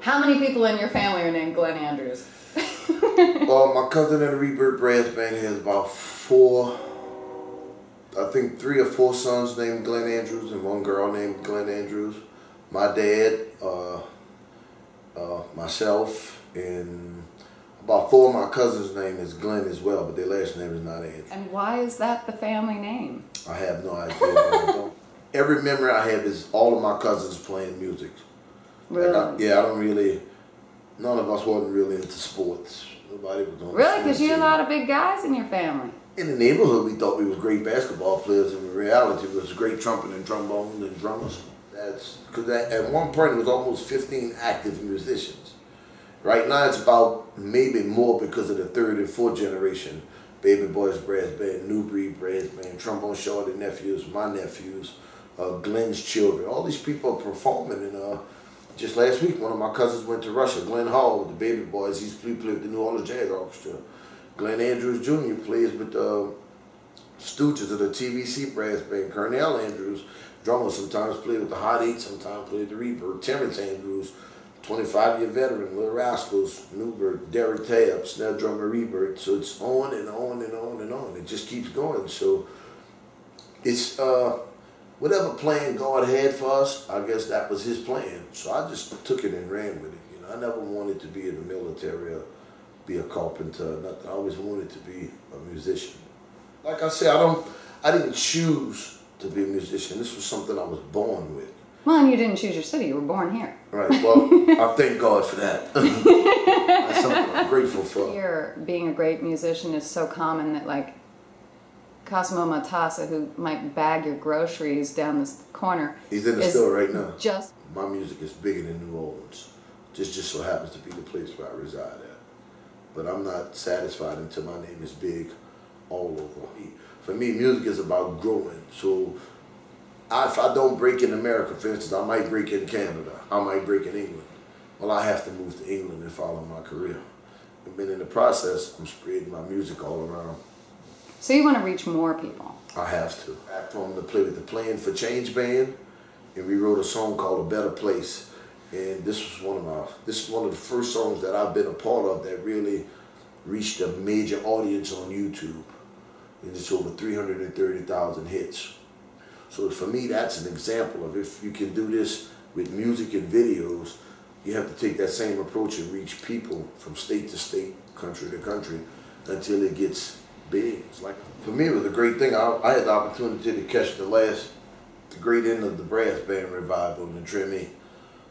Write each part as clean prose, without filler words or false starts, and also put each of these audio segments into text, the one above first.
How many people in your family are named Glen Andrews? My cousin in the Rebirth Brass Band has about I think 3 or 4 sons named Glen Andrews and 1 girl named Glen Andrews. My dad, myself, and about 4 of my cousins' name is Glen as well, but their last name is not Andrews. And why is that the family name? I have no idea. Every memory I have is all of my cousins playing music. Really? I don't really, none of us wasn't really into sports. Nobody was on. Really? Because you had a lot of big guys in your family. In the neighborhood, we thought we was great basketball players, and in reality, we was great trumpet and trombone and drummers. That's because at one point it was almost 15 active musicians. Right now it's about maybe more because of the 3rd and 4th generation. Baby Boys Brass Band, New Breed Brass Band, Trombone Shorty nephews, my nephews, Glen's children. All these people are performing, and just last week one of my cousins went to Russia. Glenn Hall with the Baby Boys, he played with the New Orleans Jazz Orchestra. Glen Andrews Jr. plays with the Stooges of the TVC Brass Band. Colonel Andrews, drummer, sometimes played with the Hot 8, sometimes played with the Rebirth. Terrence Andrews, 25-year veteran, Little Rascals, Newbert, Derek Tabb, snare drummer, Rebirth. So it's on and on and on and on. It just keeps going. So it's whatever plan God had for us, I guess that was His plan. So I just took it and ran with it. You know, I never wanted to be in the military or be a carpenter, nothing. I always wanted to be a musician. Like I said, I didn't choose to be a musician. This was something I was born with. Well, and you didn't choose your city. You were born here. Right. Well, I thank God for that. That's something I'm grateful for. Here, being a great musician is so common that, like, Cosimo Matassa, who might bag your groceries down this corner, he's in the store right now. Just my music is bigger than New Orleans. Just so happens to be the place where I reside at. But I'm not satisfied until my name is big all over. For me, music is about growing. So if I don't break in America, for instance, I might break in Canada. I might break in England. Well, I have to move to England and follow my career. And then in the process, I'm spreading my music all around. So you want to reach more people? I have to. I formed to play with the Playing for Change band, and we wrote a song called A Better Place. And this is one of the first songs that I've been a part of that really reached a major audience on YouTube. And it's over 330,000 hits. So for me, that's an example of if you can do this with music and videos, you have to take that same approach and reach people from state to state, country to country, until it gets big. It's like, for me, it was a great thing. I had the opportunity to catch the great end of the brass band revival in the Treme.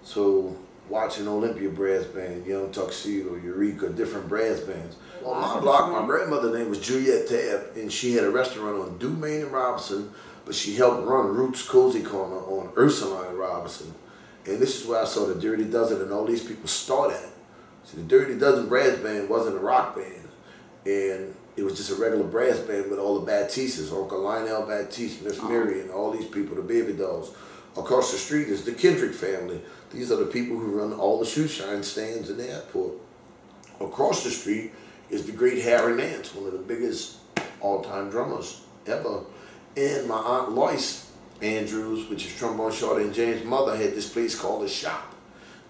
So watching Olympia Brass Band, Young Tuxedo, Eureka, different brass bands. On my block, my grandmother's name was Juliet Tabb, and she had a restaurant on Dumaine and Robinson, but she helped run Roots Cozy Corner on Ursuline and Robinson. And this is where I saw the Dirty Dozen and all these people start at. See, the Dirty Dozen Brass Band wasn't a rock band, and it was just a regular brass band with all the Batistas, Uncle Lionel Batiste, Miss Mary, and all these people, the Baby Dolls. Across the street is the Kendrick family. These are the people who run all the shoe shine stands in the airport. Across the street is the great Harry Nance, one of the biggest all-time drummers ever. And my Aunt Lois Andrews, which is Trombone Shorty and James' mother, had this place called The Shop.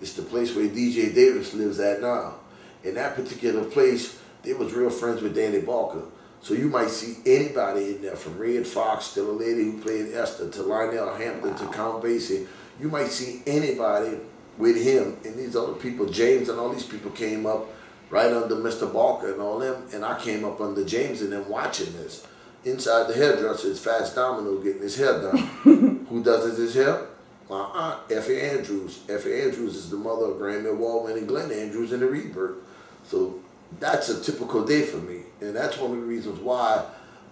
It's the place where DJ Davis lives at now. In that particular place, they was real friends with Danny Barker. So you might see anybody in there, from Red Fox to the lady who played Esther, to Lionel Hampton, to Count Basie. You might see anybody with him, and these other people, James and all these people came up right under Mr. Barker and all them, and I came up under James and them watching this. Inside the hairdresser is Fats Domino getting his hair done. Who does his hair? My aunt, Effie Andrews. Effie Andrews is the mother of Grammy Award winning Glen Andrews in the Rebirth. So that's a typical day for me. And that's one of the reasons why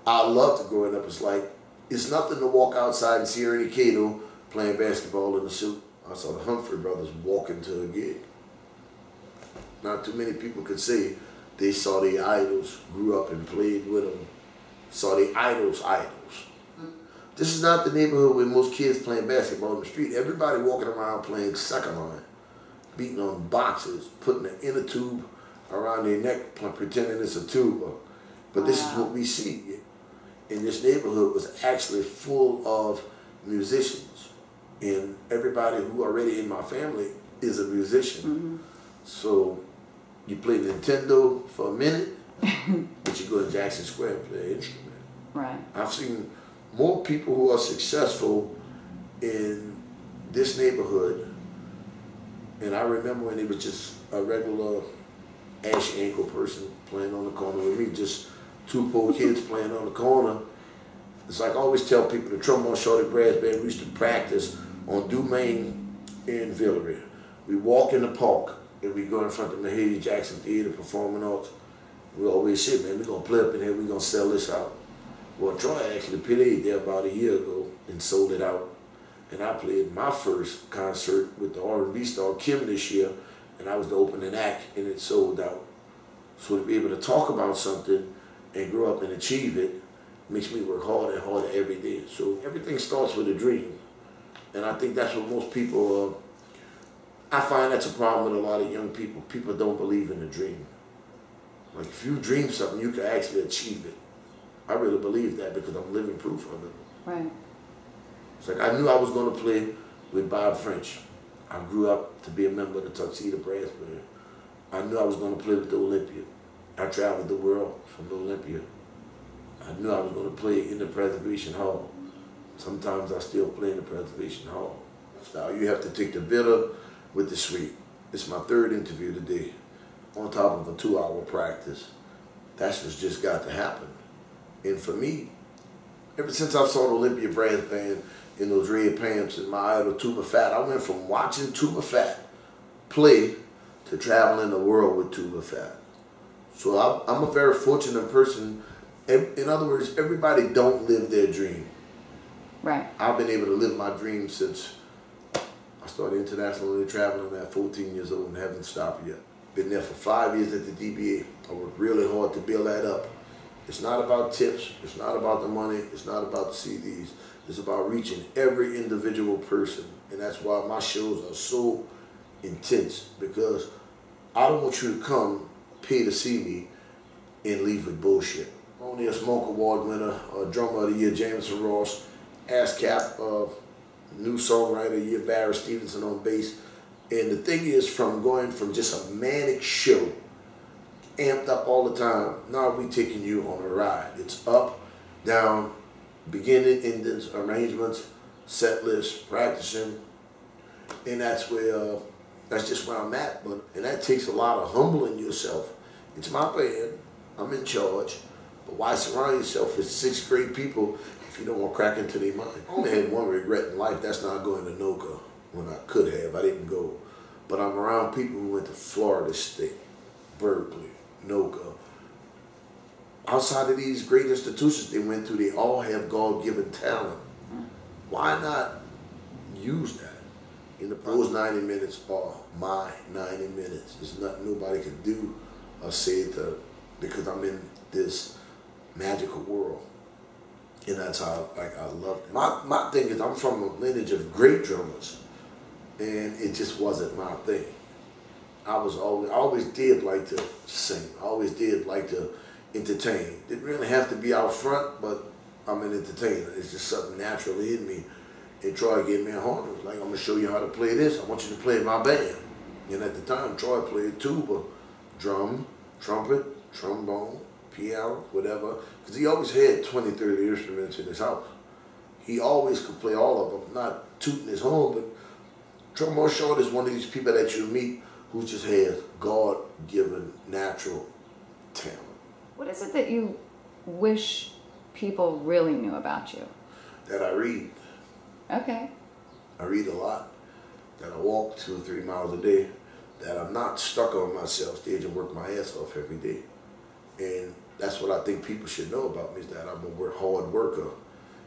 I loved growing up. It's like, it's nothing to walk outside and see Ernie Cato playing basketball in a suit. I saw the Humphrey brothers walking to a gig. Not too many people could say they saw their idols, grew up and played with them, saw their idols. This is not the neighborhood where most kids playing basketball in the street. Everybody walking around playing second line, beating on boxes, putting an inner tube around their neck, pretending it's a tuba. But this is what we see. And this neighborhood was actually full of musicians. And everybody who already in my family is a musician. Mm-hmm. So you play Nintendo for a minute, but you go to Jackson Square and play an instrument. Right. I've seen more people who are successful in this neighborhood, and I remember when it was just a regular ash ankle person playing on the corner with me, just two poor kids playing on the corner. It's like I always tell people, the Trombone Shorty Brass Band, we used to practice on Dumaine in Villeray. We walk in the park and we go in front of the Mahalia Jackson Theater, Performing Arts. We always say, man, we're going to play up in here, we're going to sell this out. Well, Troy actually played there about a year ago and sold it out. And I played my first concert with the R&B star Kim this year, and I was the opening act, and it sold out. So to be able to talk about something and grow up and achieve it makes me work harder and harder every day. So everything starts with a dream. And I think that's what most people, I find that's a problem with a lot of young people. People don't believe in a dream. Like if you dream something, you can actually achieve it. I really believe that because I'm living proof of it. Right. It's like I knew I was going to play with Bob French. I grew up to be a member of the Tuxedo Brass Band. I knew I was going to play with the Olympia. I traveled the world from the Olympia. I knew I was going to play in the Preservation Hall. Sometimes I still play in the Preservation Hall. So you have to take the bitter with the sweet. It's my third interview today, on top of a 2-hour practice. That's what's just got to happen. And for me, ever since I saw the Olympia Brass Band in those red pants and my idol Tuba Fat, I went from watching Tuba Fat play to traveling the world with Tuba Fat. So I'm a very fortunate person. In other words, everybody don't live their dream. Right. I've been able to live my dream since I started internationally traveling at 14 years old and haven't stopped yet. Been there for 5 years at the DBA. I worked really hard to build that up. It's not about tips, it's not about the money, it's not about the CDs. It's about reaching every individual person. And that's why my shows are so intense, because I don't want you to come, pay to see me, and leave with bullshit. Only a Smoke Award winner, Drummer of the Year, Jameson Ross, ASCAP, new songwriter of the year, Barry Stevenson on bass. And the thing is, from going from just a manic show, amped up all the time, now we taking you on a ride. It's up, down, beginning, endings, arrangements, set lists, practicing, and that's where, that's just where I'm at. And that takes a lot of humbling yourself. It's my band, I'm in charge, but why surround yourself with 6th grade people if you don't want to crack into their mind? I only had one regret in life, that's not going to NOCA when I could have. I didn't go. But I'm around people who went to Florida State, Berkeley, NOCA. Outside of these great institutions they went to, they all have God-given talent. Why not use that? Those 90 minutes are my 90 minutes. There's nothing nobody can do or say because I'm in this magical world. And that's how I love it. My thing is, I'm from a lineage of great drummers, and it just wasn't my thing. I always did like to sing. I always did like to entertain. Didn't really have to be out front, but I'm an entertainer. It's just something naturally in me. And Troy gave me a horn. It was like, I'm gonna show you how to play this. I want you to play in my band. And at the time, Troy played tuba, drum, trumpet, trombone, piano, whatever. Because he always had 20, 30 instruments in his house. He always could play all of them, not tooting his horn, but Trombone Short is one of these people that you meet who just has God-given natural talent. What is it that you wish people really knew about you? That I read. Okay. I read a lot. That I walk 2 or 3 miles a day. That I'm not stuck on myself stage and work my ass off every day. And that's what I think people should know about me, is that I'm a hard worker.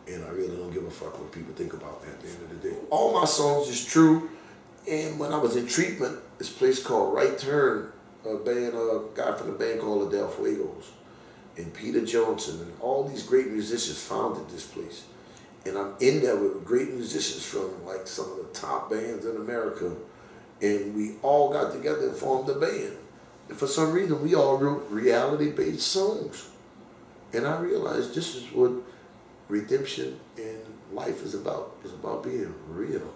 And I really don't give a fuck what people think about me at the end of the day. All my songs is true. And when I was in treatment, this place called Right Turn, a guy from the band called the Del Fuegos, and Peter Johnson, and all these great musicians founded this place. And I'm in there with great musicians from like some of the top bands in America. And we all got together and formed a band. And for some reason, we all wrote reality-based songs. And I realized this is what redemption in life is about. It's about being real.